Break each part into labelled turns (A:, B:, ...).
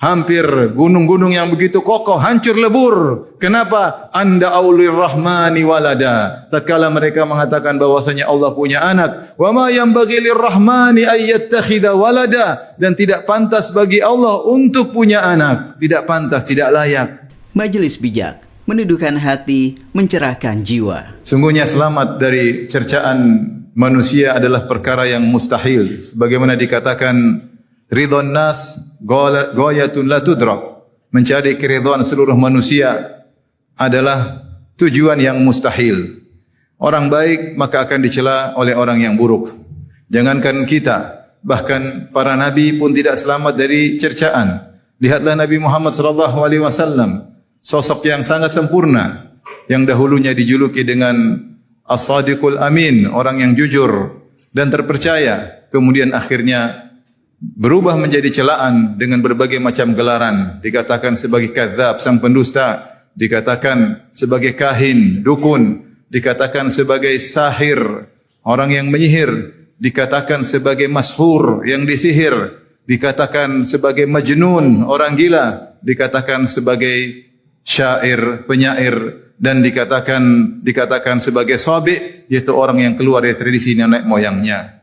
A: Hampir gunung-gunung yang begitu kokoh hancur lebur. Kenapa? Anda aulir rahmani walada. Tatkala mereka mengatakan bahwasanya Allah punya anak. Wa ma yanbaghi lirrahmani ayyattakhidha walada. Dan tidak pantas bagi Allah untuk punya anak. Tidak pantas, tidak layak.
B: Majelis bijak meneduhkan hati, mencerahkan jiwa.
A: Sungguhnya selamat dari cercaan manusia adalah perkara yang mustahil. Sebagaimana dikatakan, ridwan nas ghayatun la tudrak. Mencari keridhaan seluruh manusia adalah tujuan yang mustahil. Orang baik maka akan dicela oleh orang yang buruk. Jangankan kita, bahkan para nabi pun tidak selamat dari cercaan. Lihatlah Nabi Muhammad sallallahu alaihi wasallam, sosok yang sangat sempurna, yang dahulunya dijuluki dengan As-Sadiqul Amin, orang yang jujur dan terpercaya, kemudian akhirnya berubah menjadi celaan dengan berbagai macam gelaran. Dikatakan sebagai kadzab, sang pendusta, dikatakan sebagai kahin, dukun, dikatakan sebagai sahir, orang yang menyihir, dikatakan sebagai mashur, yang disihir, dikatakan sebagai majnun, orang gila, dikatakan sebagai syair, penyair, dan dikatakan sebagai sabi, yaitu orang yang keluar dari tradisi nenek moyangnya.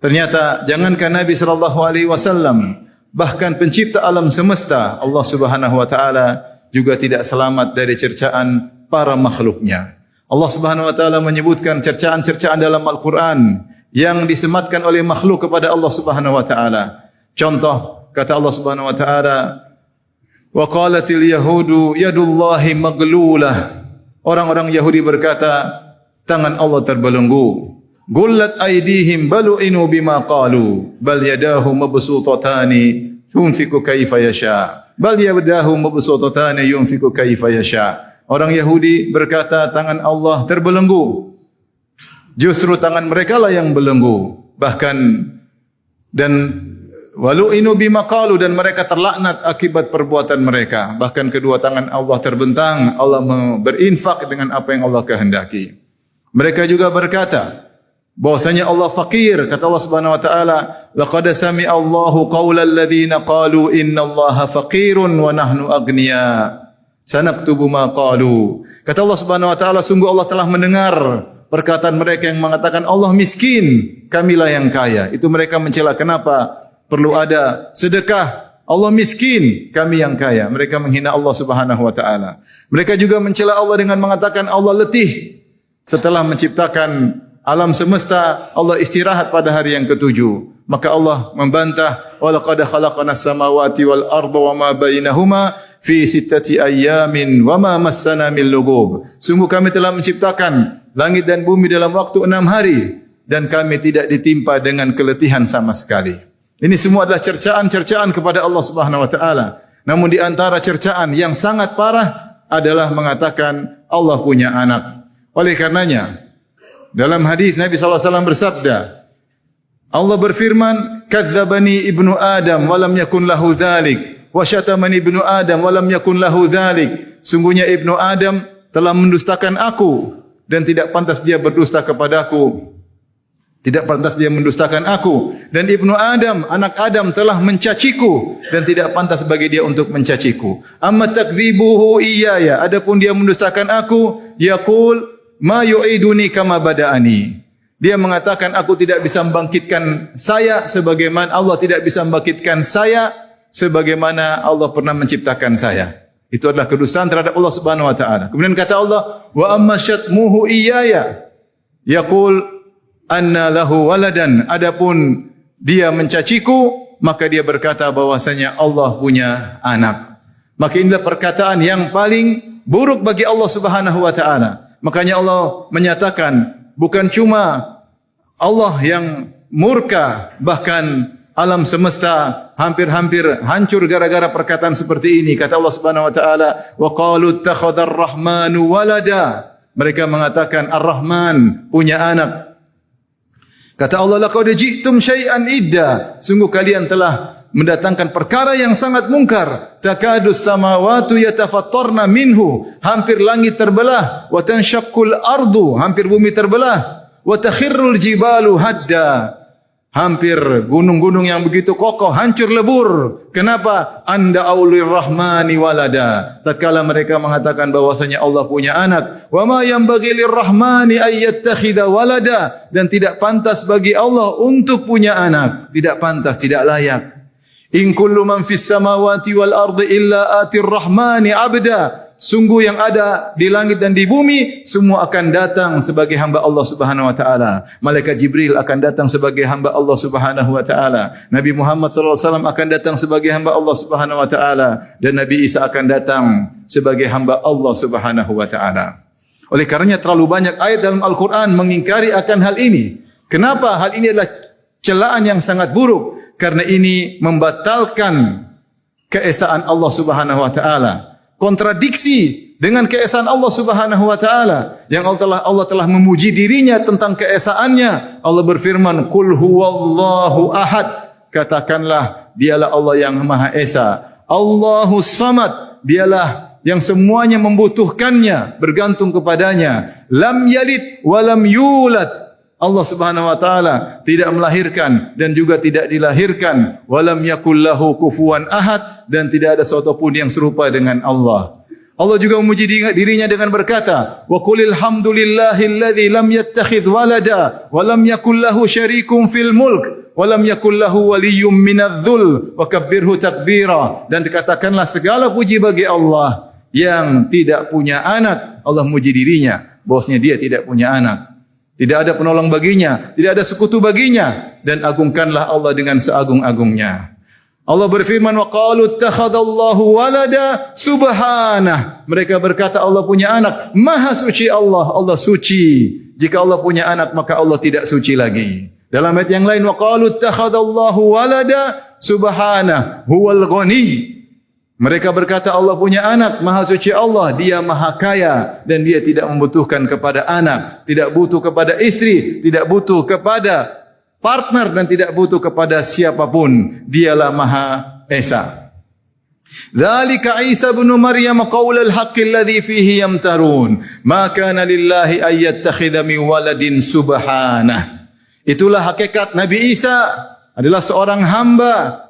A: Ternyata jangankan Nabi sallallahu alaihi wasallam, bahkan pencipta alam semesta Allah Subhanahu wa taala juga tidak selamat dari cercaan para makhluknya. Allah Subhanahu wa taala menyebutkan cercaan-cercaan dalam Al-Qur'an yang disematkan oleh makhluk kepada Allah Subhanahu wa taala. Contoh kata Allah Subhanahu wa taala, wa qalatil yahudu yadullahi maglulah. Orang-orang Yahudi berkata, tangan Allah terbelenggu. Gullat aydihim balu'inu bima qalu bal yadahu mabsutatani yunfiqu kaifa yasha. Bal yadahu mabsutatani yunfiqu kaifa yasha. Orang Yahudi berkata tangan Allah terbelenggu. Justru tangan mereka lah yang belenggu. Bahkan dan walu'inu bima qalu, dan mereka terlaknat akibat perbuatan mereka. Bahkan kedua tangan Allah terbentang. Allah berinfak dengan apa yang Allah kehendaki. Mereka juga berkata bahwasanya Allah fakir. Kata Allah Subhanahu wa taala, laqad sami'a Allahu qaulal ladzina qalu innallaha faqirun wa nahnu aghnia sanaktubu ma qalu. Kata Allah Subhanahu wa taala, sungguh Allah telah mendengar perkataan mereka yang mengatakan Allah miskin, kamilah yang kaya. Itu mereka mencela, kenapa perlu ada sedekah? Allah miskin, kami yang kaya. Mereka menghina Allah Subhanahu wa taala. Mereka juga mencela Allah dengan mengatakan Allah letih. Setelah menciptakan alam semesta, Allah istirahat pada hari yang ketujuh. Maka Allah membantah, wa laqad khalaqnas samawati wal arda wa ma bainahuma fi sittati ayyamin wa ma massana min lughub. Sungguh kami telah menciptakan langit dan bumi dalam waktu 6 hari dan kami tidak ditimpa dengan keletihan sama sekali. Ini semua adalah cercaan-cercaan kepada Allah Subhanahu wa taala. Namun di antara cercaan yang sangat parah adalah mengatakan Allah punya anak. Oleh karenanya dalam hadis Nabi SAW bersabda, Allah berfirman, kadzdzabani ibnu Adam wa lam yakun lahu dzalik, wa syatamani ibnu Adam wa lam yakun lahu dzalik. Sungguhnya ibnu Adam telah mendustakan aku dan tidak pantas dia berdusta kepadaku. Tidak pantas dia mendustakan aku. Dan ibnu Adam, anak Adam telah mencaciku dan tidak pantas bagi dia untuk mencaciku. Amma takdzibuhu iyaya, adapun dia mendustakan aku, yaqul ma yu'iduni kama bada'ani. Dia mengatakan aku tidak bisa membangkitkan saya sebagaimana Allah tidak bisa membangkitkan saya sebagaimana Allah pernah menciptakan saya. Itu adalah kedustaan terhadap Allah Subhanahu wa taala. Kemudian kata Allah, wa amma syatmuhu iyaya yaqul anna lahu waladan. Adapun dia mencaciku, maka dia berkata bahwasanya Allah punya anak. Maka inilah perkataan yang paling buruk bagi Allah Subhanahu wa taala. Makanya Allah menyatakan bukan cuma Allah yang murka, bahkan alam semesta hampir-hampir hancur gara-gara perkataan seperti ini. Kata Allah Subhanahu wa taala, wa qalu ittakhadar rahmanu walada. Mereka mengatakan Ar-Rahman punya anak. Kata Allah, laqad ji'tum syai'an idda. Sungguh kalian telah mendatangkan perkara yang sangat mungkar. Takadus samawati yatafattarna minhu, hampir langit terbelah. Wa tanshaqqul ardu, hampir bumi terbelah. Wa takhirrul jibalu hadda, Hampir gunung-gunung yang begitu kokoh hancur lebur. Kenapa? Anda aulir rahmani walada. Tatkala mereka mengatakan bahwasanya Allah punya anak, wa ma yanbaghi lirrahmani ay yattakhidha walada, dan tidak pantas bagi Allah untuk punya anak, tidak pantas, tidak layak. In kullu man fis samawati wal ardi illa atir rahmani abda. Sungguh yang ada di langit dan di bumi semua akan datang sebagai hamba Allah Subhanahu wa taala. Malaikat Jibril akan datang sebagai hamba Allah Subhanahu wa taala. Nabi Muhammad sallallahu alaihi wasallam akan datang sebagai hamba Allah Subhanahu wa taala, dan Nabi Isa akan datang sebagai hamba Allah Subhanahu wa taala. Oleh karenanya terlalu banyak ayat dalam Al-Qur'an mengingkari akan hal ini. Kenapa? Hal ini adalah celaan yang sangat buruk, karena ini membatalkan keesaan Allah Subhanahu wa taala. Kontradiksi dengan keesaan Allah Subhanahu wa taala yang Allah telah memuji dirinya tentang keesaannya. Allah berfirman, "Qul huwallahu ahad." Katakanlah, dialah Allah yang Maha Esa. Allahus Samad, dialah yang semuanya membutuhkannya, bergantung kepadanya. Lam yalid wa lam yulad. Allah Subhanahu wa taala tidak melahirkan dan juga tidak dilahirkan. Walam yakul lahu kufuwan ahad, dan tidak ada sesuatu pun yang serupa dengan Allah. Allah juga memuji dirinya dengan berkata, wa qulil hamdulillahilladzi lam yattakhidh walada wa lam yakul lahu syarikun fil mulk wa lam yakul lahu waliyyun minadh-dhul wa kabbirhu takbira. Dan dikatakanlah segala puji bagi Allah yang tidak punya anak. Allah memuji dirinya bahwasanya dia tidak punya anak. Tidak ada penolong baginya, tidak ada sekutu baginya, dan agungkanlah Allah dengan seagung-agungnya. Allah berfirman, wa qalu ittakhadallahu walada subhanah. Mereka berkata Allah punya anak. Maha suci Allah, Allah suci. Jika Allah punya anak maka Allah tidak suci lagi. Dalam ayat yang lain, wa qalu ittakhadallahu walada subhanah huwal ghani. Mereka berkata Allah punya anak, Maha suci Allah, dia maha kaya dan dia tidak membutuhkan kepada anak, tidak butuh kepada istri, tidak butuh kepada partner dan tidak butuh kepada siapapun. Dialah Maha Esa. Dzalika Isa ibn Maryam qaulul haqqi alladhi fihi yamtarun. Ma kana lillahi ay yattakhidha min waladin subhanah. Itulah hakikat Nabi Isa adalah seorang hamba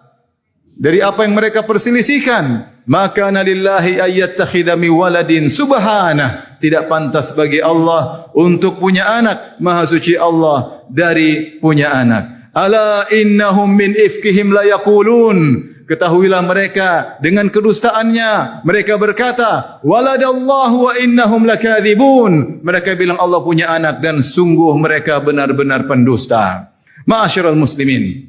A: dari apa yang mereka perselisihkan. Maka nalillahi ayyattakhidha min waladin subhanah. Tidak pantas bagi Allah untuk punya anak. Maha suci Allah dari punya anak. Ala innahum min ifkihim la yaqulun. Ketahuilah mereka dengan kedustaannya. Mereka berkata, waladallahu wa innahum lakadzibun. Mereka bilang Allah punya anak dan sungguh mereka benar-benar pendusta. Ma'asyiral muslimin.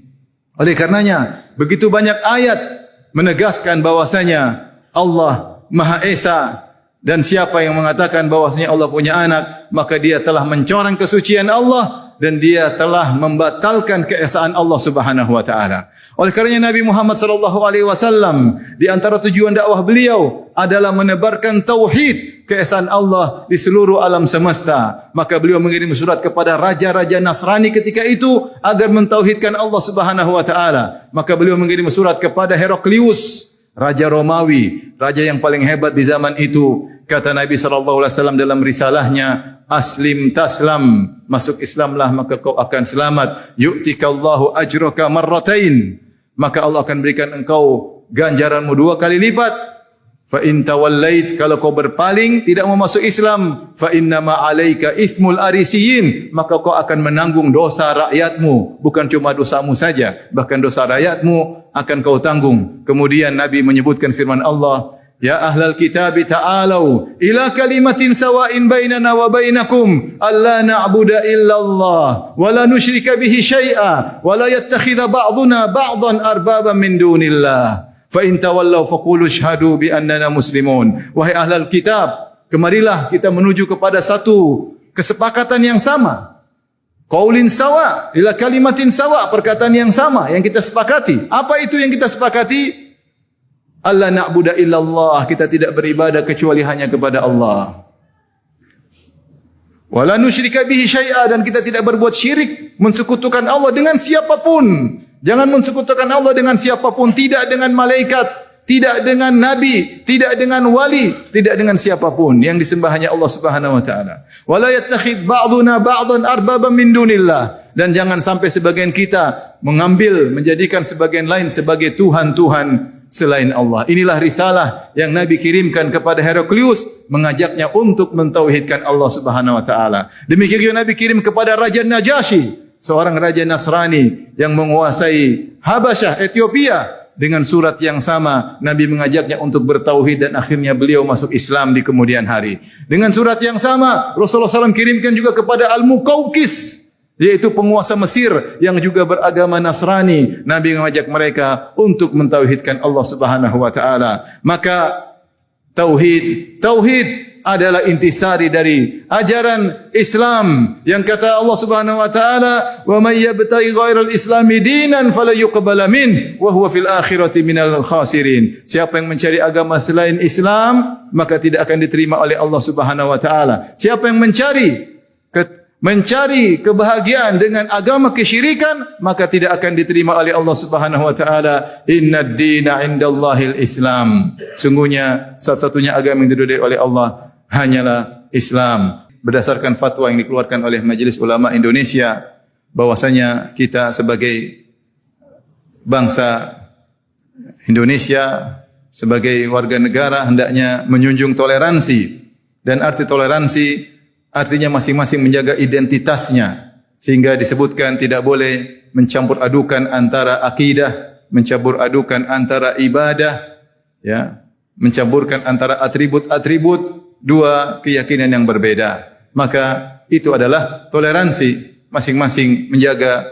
A: Oleh karenanya, begitu banyak ayat menegaskan bahwasanya Allah Maha Esa, dan siapa yang mengatakan bahwasanya Allah punya anak, maka dia telah mencoreng kesucian Allah dan dia telah membatalkan keesaan Allah Subhanahu wa taala. Oleh karenanya Nabi Muhammad sallallahu alaihi wasallam di antara tujuan dakwah beliau adalah menebarkan tauhid, keesaan Allah di seluruh alam semesta. Maka beliau mengirim surat kepada raja-raja Nasrani ketika itu agar mentauhidkan Allah Subhanahu wa taala. Maka beliau mengirim surat kepada Heraklius, raja Romawi, raja yang paling hebat di zaman itu. Kata Nabi sallallahu alaihi wasallam dalam risalahnya, aslim taslam, masuk Islamlah maka kau akan selamat. Yu'tikallahu ajraka marratain, maka Allah akan berikan engkau ganjaranmu 2 kali lipat. Fa in tawallait, kalau kau berpaling tidak mau masuk Islam, fa innama alaika ithmul arisiyin, maka kau akan menanggung dosa rakyatmu. Bukan cuma dosamu saja, bahkan dosa rakyatmu akan kau tanggung. Kemudian Nabi menyebutkan firman Allah, ya ahlal kitabi ta'alau ila kalimatin sawa'in bainana wa bainakum alla na'budu illallah wa la nusyrika bihi syai'a wa la yattakhidha ba'duna ba'dan arbaban min dunillah. Fa in tawallaw faqulu ashhadu bi annana muslimun. Wahai ahlul kitab, kemarilah kita menuju kepada satu kesepakatan yang sama. Qaulin sawa ila kalimatin sawa, perkataan yang sama yang kita sepakati. Apa itu yang kita sepakati? Allah na'budu illallah, kita tidak beribadah kecuali hanya kepada Allah. Wala nusyrika bihi syai'a, dan kita tidak berbuat syirik, mensekutukan Allah dengan siapapun. Jangan mensekutukan Allah dengan siapapun, tidak dengan malaikat, tidak dengan nabi, tidak dengan wali, tidak dengan siapapun. Yang disembah hanya Allah Subhanahu wa taala. Wala yattakhidh ba'duna ba'dhan arbaban min dunillah. Dan jangan sampai sebagian kita menjadikan sebagian lain sebagai tuhan-tuhan selain Allah. Inilah risalah yang Nabi kirimkan kepada Heraklius, mengajaknya untuk mentauhidkan Allah Subhanahu wa taala. Demikian juga Nabi kirim kepada Raja Najasyi, seorang raja Nasrani yang menguasai Habasyah, Ethiopia. Dengan surat yang sama, Nabi mengajaknya untuk bertauhid dan akhirnya beliau masuk Islam di kemudian hari. Dengan surat yang sama, Rasulullah SAW kirimkan juga kepada Al-Muqawqis, yaitu penguasa Mesir yang juga beragama Nasrani. Nabi mengajak mereka untuk mentauhidkan Allah Subhanahu wa taala. Maka tauhid adalah intisari dari ajaran Islam yang kata Allah Subhanahu wa taala, "Wa may yabtaghi ghairal islami dinan fala yuqbala min wa huwa fil akhirati minal khasirin." Siapa yang mencari agama selain Islam, maka tidak akan diterima oleh Allah Subhanahu wa taala. Siapa yang mencari kebahagiaan dengan agama kesyirikan, maka tidak akan diterima oleh Allah Subhanahu wa taala. Innad dina 'indallahil Islam. Sungguhnya satu-satunya agama yang diridhai oleh Allah hanyalah Islam. Berdasarkan fatwa yang dikeluarkan oleh Majelis Ulama Indonesia, bahwasanya kita sebagai bangsa Indonesia, sebagai warga negara hendaknya menjunjung toleransi. Dan arti toleransi artinya masing-masing menjaga identitasnya, sehingga disebutkan tidak boleh mencampur adukan antara akidah, mencampur adukan antara ibadah, ya, mencampurkan antara atribut-atribut dua keyakinan yang berbeda. Maka itu adalah toleransi, masing-masing menjaga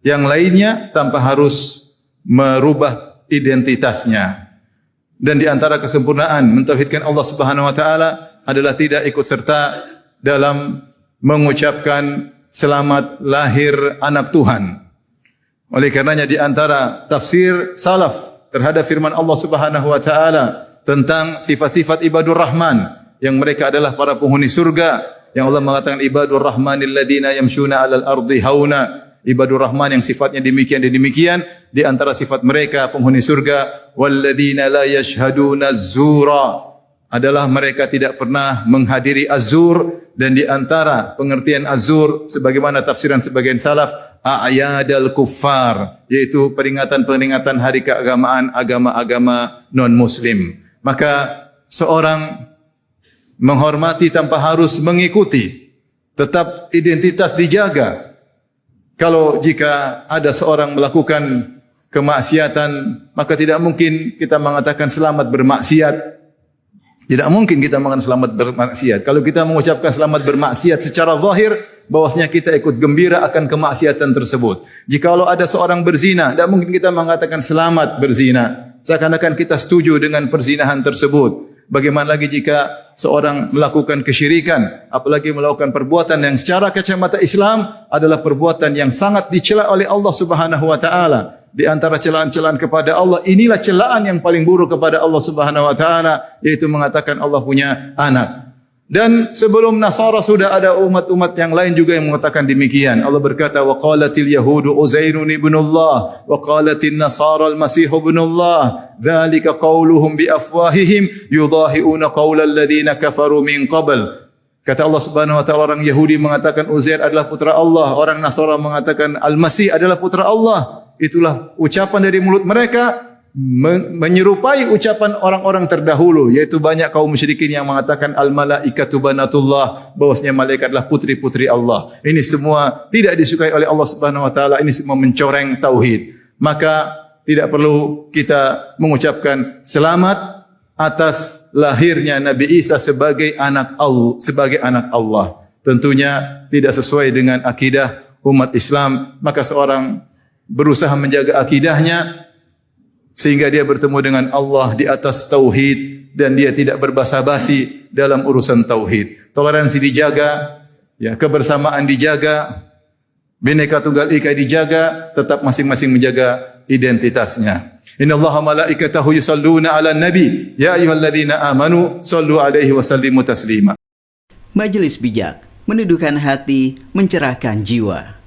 A: yang lainnya tanpa harus merubah identitasnya. Dan di antara kesempurnaan mentauhidkan Allah Subhanahu wa taala adalah tidak ikut serta dalam mengucapkan selamat lahir anak Tuhan. Oleh karenanya di antara tafsir salaf terhadap firman Allah Subhanahu wa taala tentang sifat-sifat ibadur rahman, yang mereka adalah para penghuni surga, yang Allah mengatakan ibadur rahmanil ladina yamshuna 'alal ardi hauna. Ibadur rahman yang sifatnya demikian dan demikian, di antara sifat mereka penghuni surga, walladzina la yashhaduna az-zura, adalah mereka tidak pernah menghadiri azur. Dan di antara pengertian azur sebagaimana tafsiran sebagian salaf, a'yadal kuffar, yaitu peringatan-peringatan hari keagamaan agama-agama non-muslim. Maka seorang menghormati tanpa harus mengikuti, tetap identitas dijaga. Kalau jika ada seorang melakukan kemaksiatan, maka tidak mungkin kita mengatakan selamat bermaksiat. Tidak mungkin kita mengatakan selamat bermaksiat. Kalau kita mengucapkan selamat bermaksiat secara zahir, bahwasanya kita ikut gembira akan kemaksiatan tersebut. Jikalau ada seorang berzina, tidak mungkin kita mengatakan selamat berzina. Seakan-akan kita setuju dengan perzinahan tersebut. Bagaimana lagi jika seorang melakukan kesyirikan, apalagi melakukan perbuatan yang secara kacamata Islam adalah perbuatan yang sangat dicela oleh Allah Subhanahu wa taala. Di antara celaan-celaan kepada Allah, inilah celaan yang paling buruk kepada Allah Subhanahu wa taala, yaitu mengatakan Allah punya anak. Dan sebelum Nasara sudah ada umat-umat yang lain juga yang mengatakan demikian. Allah berkata, wa qalatil yahudu Uzairun ibnullah wa qalatin nasara al-masih ibnullah dzalika qauluhum bi afwahihim yudahiuna qaulal ladzina kafaru min qabl. Kata Allah Subhanahu wa taala, orang Yahudi mengatakan Uzair adalah putra Allah, orang Nasara mengatakan Al-Masih adalah putra Allah. Itulah ucapan dari mulut mereka, menyerupai ucapan orang-orang terdahulu, yaitu banyak kaum musyrikin yang mengatakan al-malaikatu banatullah, bahwasanya malaikat adalah putri-putri Allah. Ini semua tidak disukai oleh Allah Subhanahu wa taala, ini semua mencoreng tauhid. Maka tidak perlu kita mengucapkan selamat atas lahirnya Nabi Isa sebagai anak Allah. Tentunya tidak sesuai dengan akidah umat Islam. Maka seorang berusaha menjaga akidahnya sehingga dia bertemu dengan Allah di atas tauhid dan dia tidak berbasa-basi dalam urusan tauhid. Toleransi dijaga, ya, kebersamaan dijaga, Bhinneka Tunggal Ika dijaga, tetap masing-masing menjaga identitasnya. Innallaha malaikatahu yusalluna 'alan nabi ya ayyuhalladzina amanu sallu 'alaihi wa sallimu taslima.
B: Majelis Bijak, meneduhkan hati, mencerahkan jiwa.